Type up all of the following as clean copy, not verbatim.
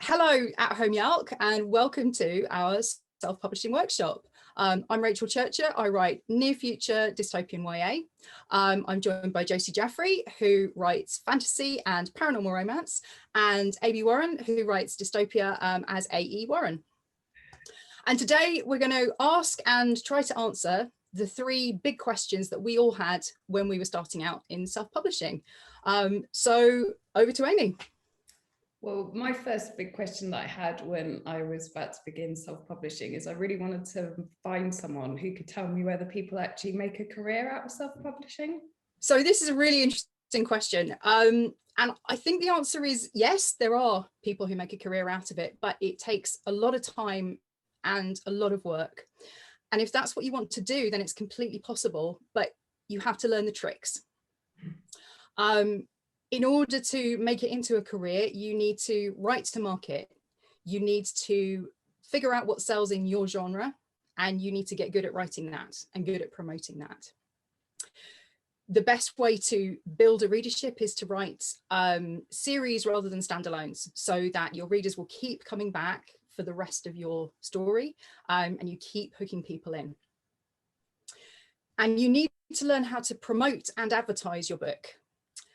Hello at Home Yalk and welcome to our self-publishing workshop. I'm Rachel Churcher. I write near future dystopian YA. I'm joined by Josie Jaffrey, who writes fantasy and paranormal romance, and A.B. Warren, who writes dystopia as A.E. Warren. And today we're going to ask and try to answer the three big questions that we all had when we were starting out in self-publishing. So over to Amy. Well, my first big question that I had when I was about to begin self-publishing is I really wanted to find someone who could tell me whether people actually make a career out of self-publishing. So this is a really interesting question. And I think the answer is yes, there are people who make a career out of it, but it takes a lot of time and a lot of work. And if that's what you want to do, then it's completely possible, but you have to learn the tricks. In order to make it into a career, you need to write to market. You need to figure out what sells in your genre, and you need to get good at writing that and good at promoting that. The best way to build a readership is to write series rather than standalones, so that your readers will keep coming back for the rest of your story, and you keep hooking people in. And you need to learn how to promote and advertise your book.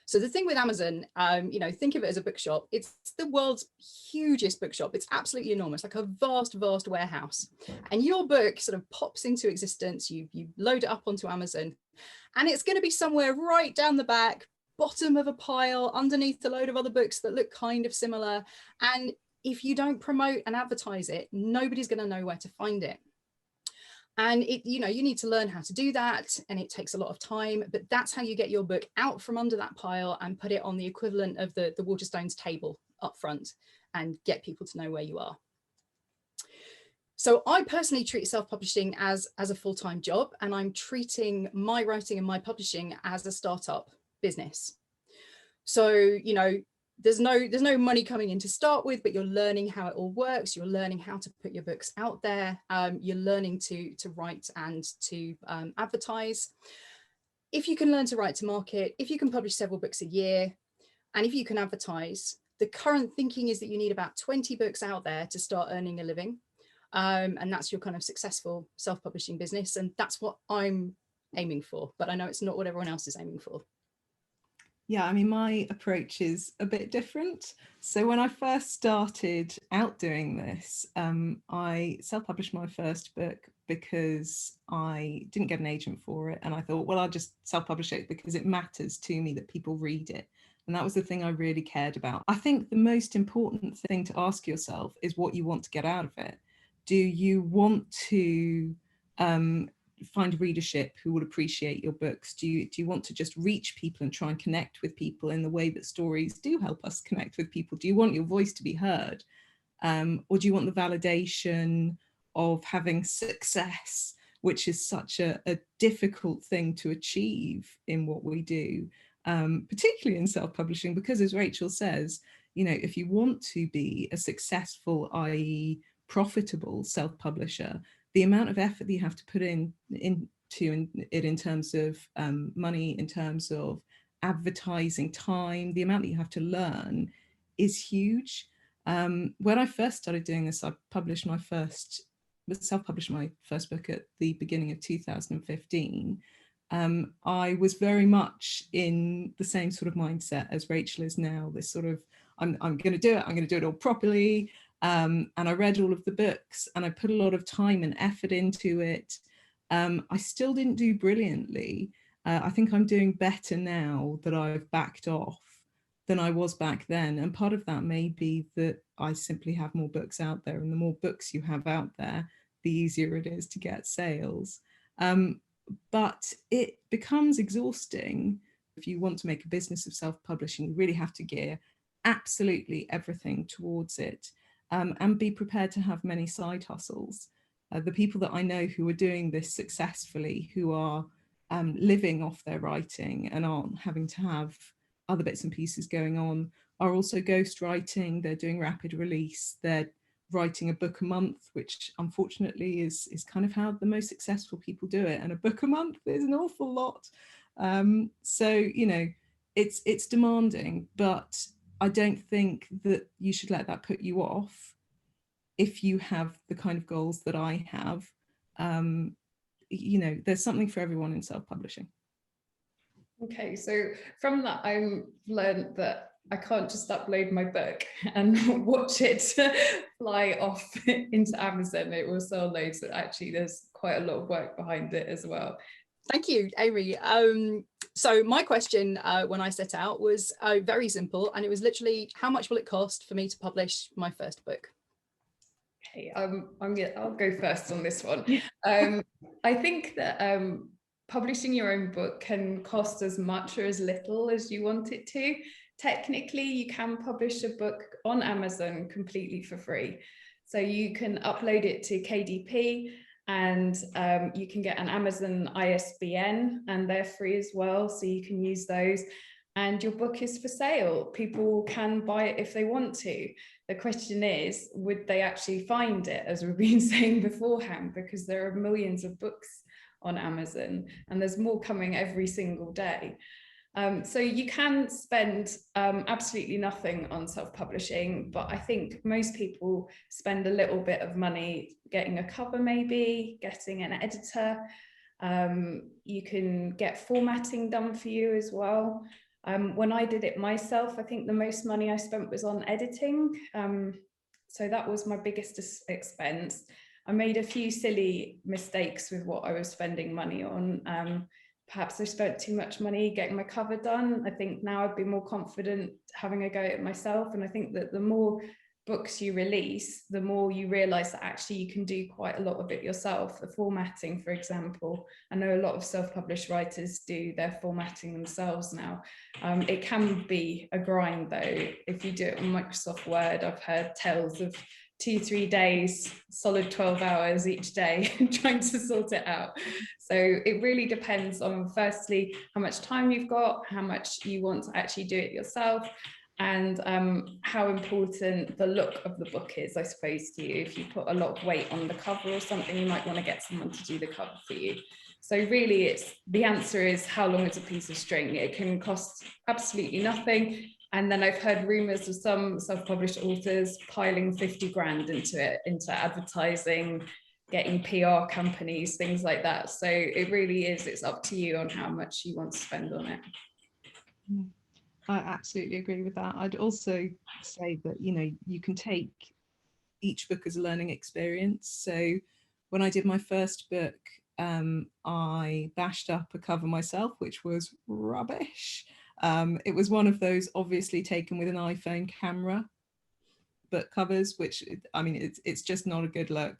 So the thing with Amazon, think of it as a bookshop. It's the world's hugest bookshop. It's absolutely enormous, like a vast, vast warehouse. And your book sort of pops into existence. You load it up onto Amazon, and it's going to be somewhere right down the back, bottom of a pile, underneath a load of other books that look kind of similar. And if you don't promote and advertise it, nobody's going to know where to find it. And you need to learn how to do that, and it takes a lot of time, but that's how you get your book out from under that pile and put it on the equivalent of the Waterstones table up front and get people to know where you are. So I personally treat self-publishing as a full-time job, and I'm treating my writing and my publishing as a startup business. So, there's no money coming in to start with, but you're learning how it all works. You're learning how to put your books out there. You're learning to write and to advertise. If you can learn to write to market, if you can publish several books a year, and if you can advertise, the current thinking is that you need about 20 books out there to start earning a living. And that's your kind of successful self-publishing business. And that's what I'm aiming for, but I know it's not what everyone else is aiming for. Yeah, I mean, my approach is a bit different. So when I first started out doing this, I self-published my first book because I didn't get an agent for it. And I thought, well, I'll just self-publish it because it matters to me that people read it. And that was the thing I really cared about. I think the most important thing to ask yourself is what you want to get out of it. Do you want to find readership who would appreciate your books? Do you want to just reach people and try and connect with people in the way that stories do help us connect with people? Do you want your voice to be heard? Or do you want the validation of having success, which is such a difficult thing to achieve in what we do, particularly in self-publishing? Because as Rachel says, if you want to be a successful, i.e. profitable self-publisher, the amount of effort that you have to put into it in terms of money, in terms of advertising time, the amount that you have to learn is huge. When I first started doing this, I self-published my first book at the beginning of 2015. I was very much in the same sort of mindset as Rachel is now, this sort of, I'm going to do it, I'm going to do it all properly. And I read all of the books and I put a lot of time and effort into it. I still didn't do brilliantly. I think I'm doing better now that I've backed off than I was back then. And part of that may be that I simply have more books out there, and the more books you have out there, the easier it is to get sales. But it becomes exhausting. If you want to make a business of self-publishing, you really have to gear absolutely everything towards it. And be prepared to have many side hustles. The people that I know who are doing this successfully, who are living off their writing and aren't having to have other bits and pieces going on, are also ghostwriting. They're doing rapid release. They're writing a book a month, which unfortunately is kind of how the most successful people do it. And a book a month is an awful lot. So, it's demanding, but I don't think that you should let that put you off if you have the kind of goals that I have. You know, there's something for everyone in self-publishing. Okay, so from that, I've learned that I can't just upload my book and watch it fly off into Amazon. It will sell loads. Actually, there's quite a lot of work behind it as well. Thank you, Amy. So my question when I set out was very simple, and it was literally, how much will it cost for me to publish my first book? Okay, I'll go first on this one. I think that publishing your own book can cost as much or as little as you want it to. Technically, you can publish a book on Amazon completely for free. So you can upload it to KDP, and you can get an Amazon ISBN, and they're free as well, so you can use those. And your book is for sale. People can buy it if they want to. The question is, would they actually find it, as we've been saying beforehand, because there are millions of books on Amazon and there's more coming every single day. So you can spend absolutely nothing on self-publishing, but I think most people spend a little bit of money getting a cover, maybe getting an editor. You can get formatting done for you as well. When I did it myself, I think the most money I spent was on editing. So that was my biggest expense. I made a few silly mistakes with what I was spending money on. Perhaps I spent too much money getting my cover done. I think now I'd be more confident having a go at it myself. And I think that the more books you release, the more you realize that actually you can do quite a lot of it yourself. The formatting, for example, I know a lot of self-published writers do their formatting themselves now. It can be a grind though. If you do it on Microsoft Word, I've heard tales of 2-3 days, solid 12 hours each day trying to sort it out. So it really depends on, firstly, how much time you've got, how much you want to actually do it yourself, and how important the look of the book is, I suppose, to you. If you put a lot of weight on the cover or something, you might want to get someone to do the cover for you. So really, the answer is, how long is a piece of string? It can cost absolutely nothing. And then I've heard rumors of some self-published authors piling 50 grand into it, into advertising, getting PR companies, things like that. So it really is, it's up to you on how much you want to spend on it. I absolutely agree with that. I'd also say that, you know, you can take each book as a learning experience. So when I did my first book, I bashed up a cover myself, which was rubbish. It was one of those obviously taken with an iPhone camera book covers, which, I mean, it's just not a good look.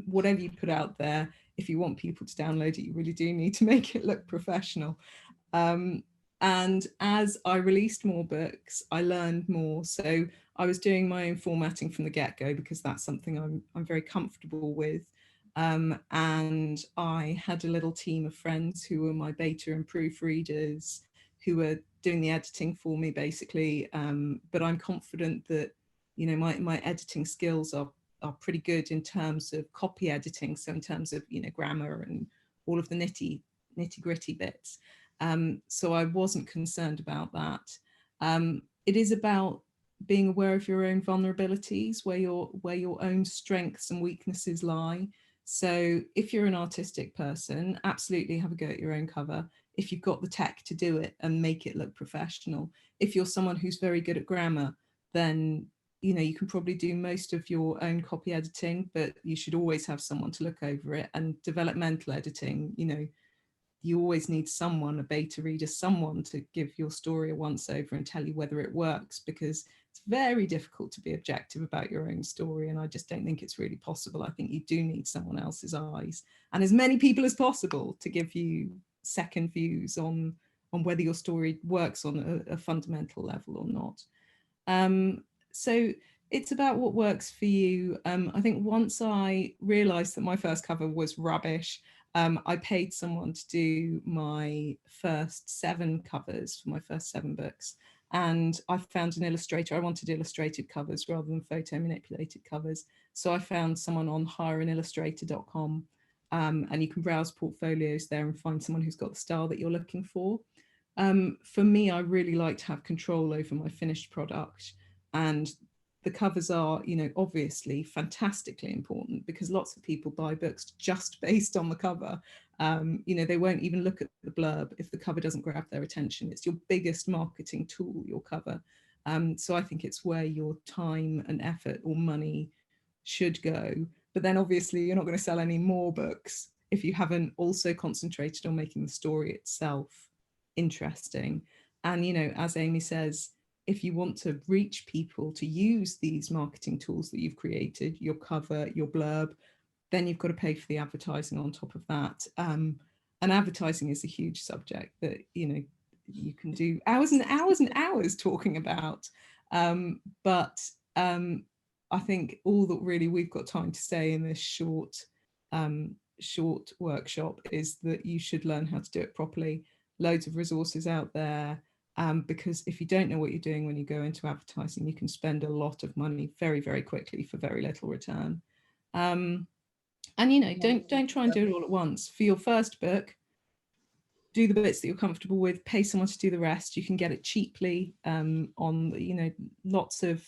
Whatever you put out there, if you want people to download it, you really do need to make it look professional. And as I released more books, I learned more. So I was doing my own formatting from the get-go, because that's something I'm very comfortable with. And I had a little team of friends who were my beta and proofreaders, who were doing the editing for me, basically. But I'm confident that, you know, my editing skills are pretty good in terms of copy editing. So in terms of, you know, grammar and all of the nitty gritty bits. So I wasn't concerned about that. It is about being aware of your own vulnerabilities, where your own strengths and weaknesses lie. So if you're an artistic person, absolutely have a go at your own cover, if you've got the tech to do it and make it look professional. If you're someone who's very good at grammar, then, you know, you can probably do most of your own copy editing, but you should always have someone to look over it. And developmental editing, you know, you always need someone, a beta reader, someone to give your story a once over and tell you whether it works, because it's very difficult to be objective about your own story. And I just don't think it's really possible. I think you do need someone else's eyes and as many people as possible to give you second views on whether your story works on a fundamental level or not. So it's about what works for you. I think once I realized that my first cover was rubbish, I paid someone to do my first 7 covers for my first 7 books. And I found an illustrator. I wanted illustrated covers rather than photo manipulated covers. So I found someone on hireanillustrator.com, and you can browse portfolios there and find someone who's got the style that you're looking for. For me, I really like to have control over my finished product, and the covers are, you know, obviously fantastically important, because lots of people buy books just based on the cover. You know, they won't even look at the blurb if the cover doesn't grab their attention. It's your biggest marketing tool, your cover. So I think it's where your time and effort or money should go. But then obviously you're not going to sell any more books if you haven't also concentrated on making the story itself interesting. And, you know, as Amy says, if you want to reach people to use these marketing tools that you've created, your cover, your blurb, then you've got to pay for the advertising on top of that. And advertising is a huge subject that, you know, you can do hours and hours and hours talking about. But I think all that really we've got time to say in this short workshop is that you should learn how to do it properly. Loads of resources out there, because if you don't know what you're doing when you go into advertising, you can spend a lot of money very, very quickly for very little return. And, you know, don't try and do it all at once. For your first book, do the bits that you're comfortable with, pay someone to do the rest. You can get it cheaply on, you know, lots of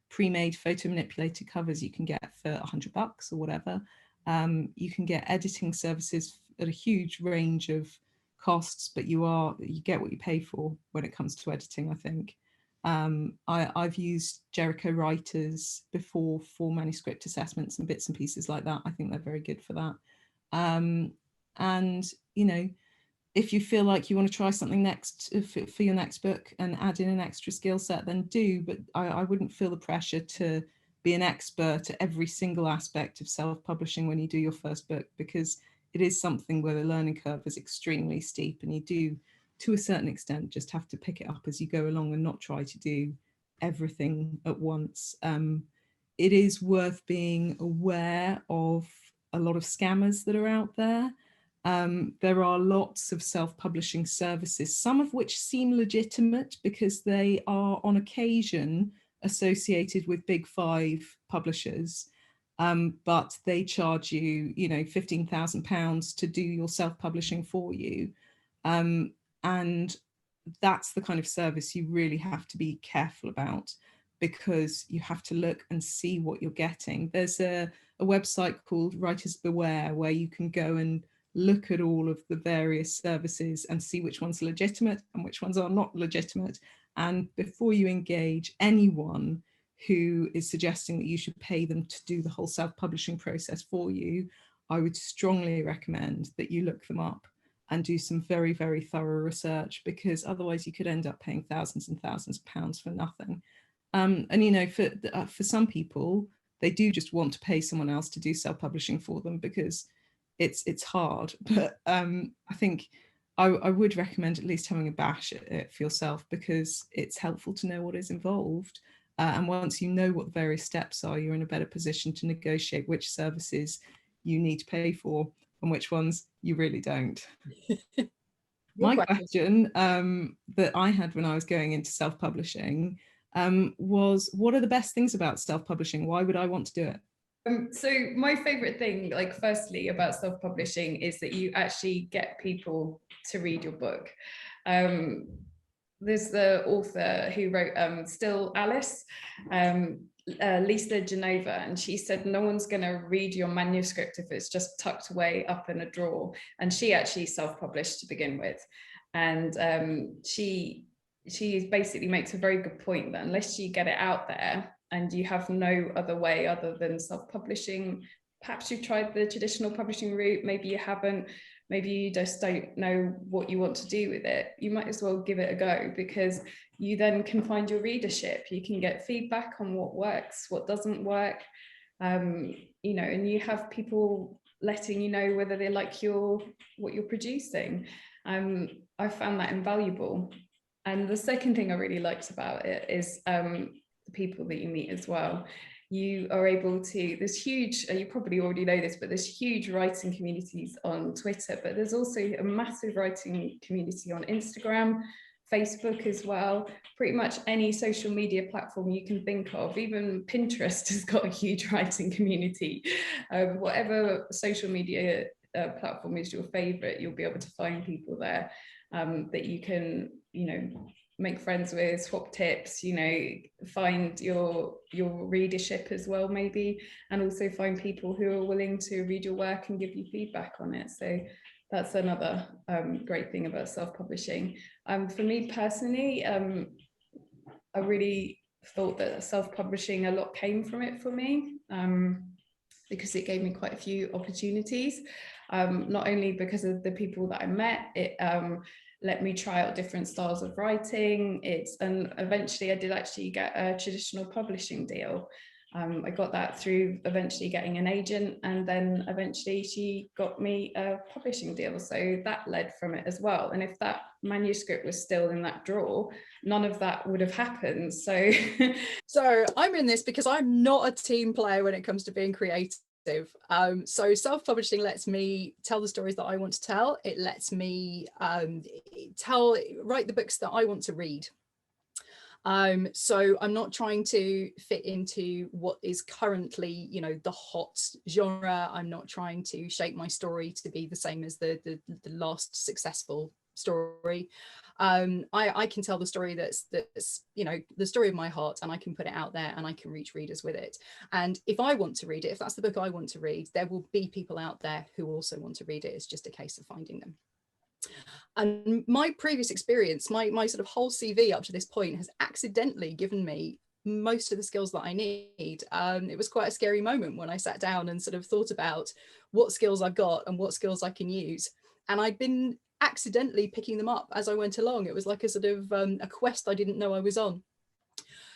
pre-made photo manipulated covers you can get for $100 or whatever. You can get editing services at a huge range of costs, but you get what you pay for when it comes to editing, I think. I've used Jericho Writers before for manuscript assessments and bits and pieces like that. I think they're very good for that. And, you know, if you feel like you want to try something next for your next book and add in an extra skill set, then do. But I wouldn't feel the pressure to be an expert at every single aspect of self-publishing when you do your first book, because it is something where the learning curve is extremely steep, and you do, to a certain extent, just have to pick it up as you go along and not try to do everything at once. It is worth being aware of a lot of scammers that are out there. There are lots of self-publishing services, some of which seem legitimate because they are on occasion associated with big 5 publishers, but they charge you, you know, £15,000 to do your self-publishing for you. And that's the kind of service you really have to be careful about, because you have to look and see what you're getting. There's a website called Writers Beware where you can go and look at all of the various services and see which ones are legitimate and which ones are not legitimate. And before you engage anyone who is suggesting that you should pay them to do the whole self-publishing process for you, I would strongly recommend that you look them up and do some very, very thorough research, because otherwise you could end up paying thousands and thousands of pounds for nothing. And, you know, for some people, they do just want to pay someone else to do self-publishing for them because it's hard. But I think I would recommend at least having a bash at it for yourself, because it's helpful to know what is involved. And once you know what the various steps are, you're in a better position to negotiate which services you need to pay for and which ones you really don't. My question that I had when I was going into self-publishing was, what are the best things about self-publishing? Why would I want to do it? So my favorite thing, like, firstly about self-publishing is that you actually get people to read your book. There's the author who wrote Still Alice, Lisa Genova, and she said no one's going to read your manuscript if it's just tucked away up in a drawer. And she actually self-published to begin with, and she basically makes a very good point that unless you get it out there and you have no other way other than self-publishing, perhaps you've tried the traditional publishing route, maybe you haven't, maybe you just don't know what you want to do with it, you might as well give it a go, because you then can find your readership, you can get feedback on what works, what doesn't work, you know, and you have people letting you know whether they like what you're producing. I found that invaluable. And the second thing I really liked about it is the people that you meet as well. You are able to, there's huge, you probably already know this, but there's huge writing communities on Twitter, but there's also a massive writing community on Instagram, Facebook as well, pretty much any social media platform you can think of. Even Pinterest has got a huge writing community. Whatever social media platform is your favorite, you'll be able to find people there. that you can, make friends with, swap tips, find your readership as well, maybe, and also find people who are willing to read your work and give you feedback on it. So that's another great thing about self-publishing. For me personally, I really thought that self-publishing, a lot came from it for me, because it gave me quite a few opportunities, not only because of the people that I met, it let me try out different styles of writing. And eventually I did actually get a traditional publishing deal. I got that through eventually getting an agent, and then eventually she got me a publishing deal. So that led from it as well. And if that manuscript was still in that drawer, none of that would have happened. So I'm in this because I'm not a team player when it comes to being creative. So self-publishing lets me tell the stories that I want to tell. It lets me write the books that I want to read. So I'm not trying to fit into what is currently, the hot genre. I'm not trying to shape my story to be the same as the last successful story. I can tell the story that's the story of my heart, and I can put it out there and I can reach readers with it. And if I want to read it, if that's the book I want to read, there will be people out there who also want to read it. It's just a case of finding them. And my previous experience, my sort of whole CV up to this point has accidentally given me most of the skills that I need. It was quite a scary moment when I sat down and sort of thought about what skills I've got and what skills I can use. And I'd been accidentally picking them up as I went along. It was like a sort of a quest I didn't know I was on.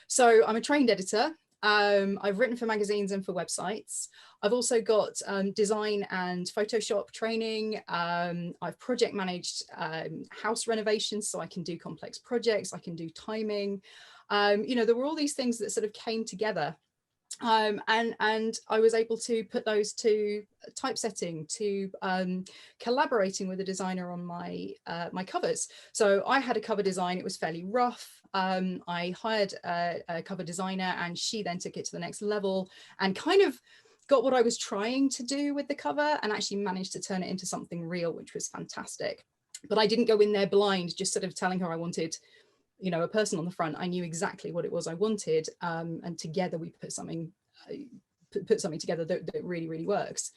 So I'm a trained editor. I've written for magazines and for websites. I've also got design and Photoshop training. I've project managed house renovations, so I can do complex projects. I can do timing. There were all these things that sort of came together. And I was able to put those to typesetting, to collaborating with a designer on my my covers. So I had a cover design, it was fairly rough. I hired a cover designer, and she then took it to the next level and kind of got what I was trying to do with the cover and actually managed to turn it into something real, which was fantastic. But I didn't go in there blind, just sort of telling her I wanted a person on the front. I knew exactly what it was I wanted, and together we put something together that really, really works.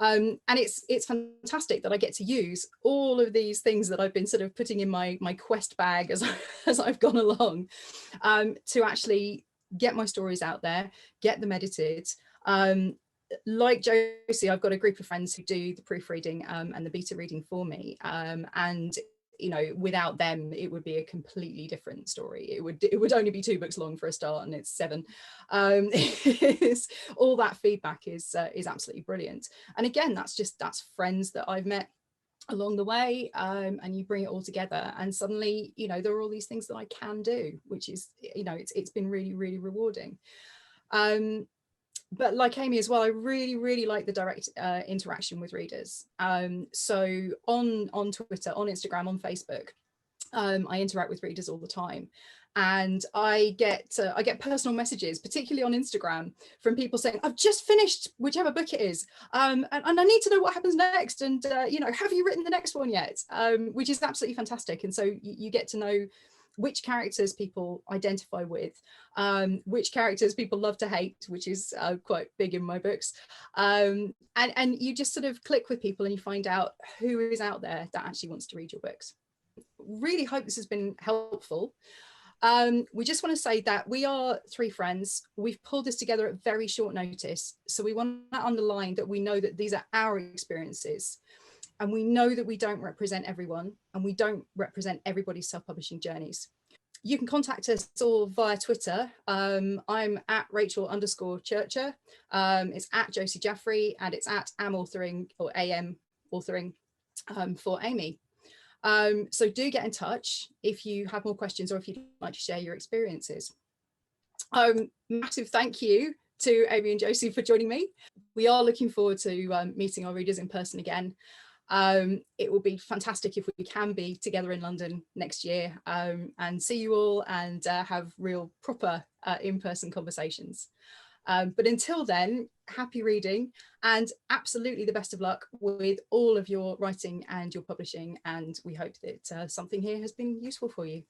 And it's fantastic that I get to use all of these things that I've been sort of putting in my quest bag as I've gone along, to actually get my stories out there, get them edited. Like Josie, I've got a group of friends who do the proofreading and the beta reading for me, and without them it would be a completely different story. It would only be 2 books long for a start, and it's 7. All that feedback is absolutely brilliant. And again, that's friends that I've met along the way, and you bring it all together, and suddenly there are all these things that I can do, which is it's been really, really rewarding. But like Amy as well, I really, really like the direct interaction with readers. So on Twitter, on Instagram, on Facebook, I interact with readers all the time. And I get personal messages, particularly on Instagram, from people saying, I've just finished whichever book it is, and I need to know what happens next. And, have you written the next one yet? Which is absolutely fantastic. And so you get to know which characters people identify with, which characters people love to hate, which is quite big in my books. And you just sort of click with people and you find out who is out there that actually wants to read your books. Really hope this has been helpful. We just want to say that we are 3 friends. We've pulled this together at very short notice. So we want to underline that we know that these are our experiences. And we know that we don't represent everyone, and we don't represent everybody's self-publishing journeys. You can contact us all via Twitter. I'm at Rachel_Churcher. It's at Josie Jaffrey, and it's at Authoring or AM Authoring for Amy. So do get in touch if you have more questions or if you'd like to share your experiences. Massive thank you to Amy and Josie for joining me. We are looking forward to meeting our readers in person again. It will be fantastic if we can be together in London next year, and see you all and have real proper in-person conversations. But until then, happy reading, and absolutely the best of luck with all of your writing and your publishing. And we hope that something here has been useful for you.